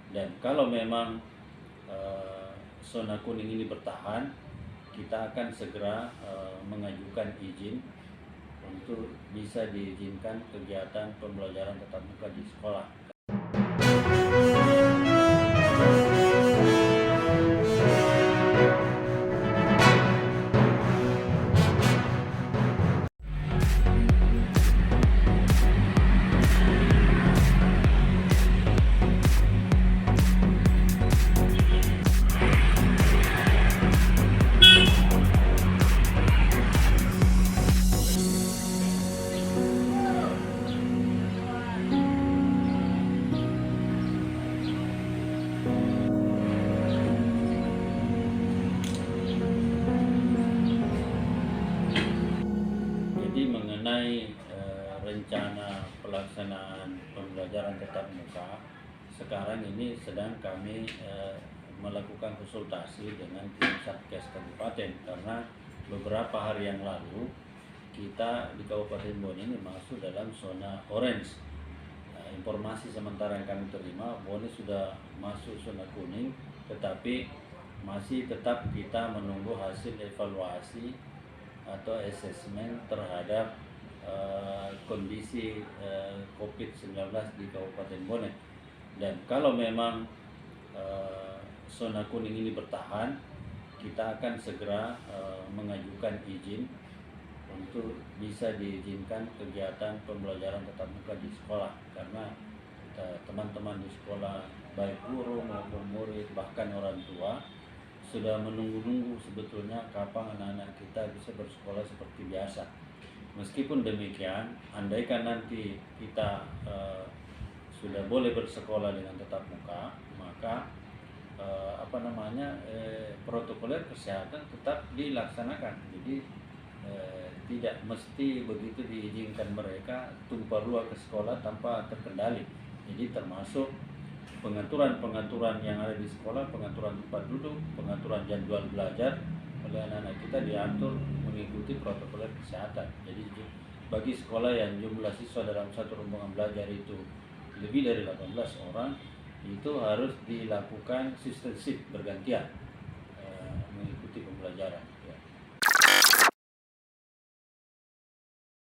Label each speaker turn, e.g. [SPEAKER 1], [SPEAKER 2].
[SPEAKER 1] Dan kalau memang zona kuning ini bertahan, kita akan segera mengajukan izin untuk bisa diizinkan kegiatan pembelajaran tatap muka di sekolah. Jadi mengenai rencana pelaksanaan pembelajaran tatap muka, sekarang ini sedang kami melakukan konsultasi dengan tim Satgas Kabupaten, karena beberapa hari yang lalu kita di Kabupaten Bone ini masuk dalam zona orange. Informasi sementara yang kami terima, Bone sudah masuk zona kuning, tetapi masih tetap kita menunggu hasil evaluasi atau asesmen terhadap kondisi COVID-19 di Kabupaten Bone. Dan kalau memang zona kuning ini bertahan, kita akan segera mengajukan izin untuk bisa diizinkan kegiatan pembelajaran tatap muka di sekolah, karena teman-teman di sekolah, baik guru maupun murid, bahkan orang tua, sudah menunggu-nunggu sebetulnya kapan anak-anak kita bisa bersekolah seperti biasa. Meskipun demikian, andaikan nanti kita sudah boleh bersekolah dengan tatap muka, maka protokoler kesehatan tetap dilaksanakan. Jadi tidak mesti begitu diizinkan mereka tumpah ruah ke sekolah tanpa terkendali. Jadi termasuk pengaturan-pengaturan yang ada di sekolah, pengaturan tempat duduk, pengaturan jadwal belajar oleh anak-anak kita diatur mengikuti protokol kesehatan. Jadi bagi sekolah yang jumlah siswa dalam satu rombongan belajar itu lebih dari 18 orang, itu harus dilakukan sistem shift bergantian mengikuti pembelajaran.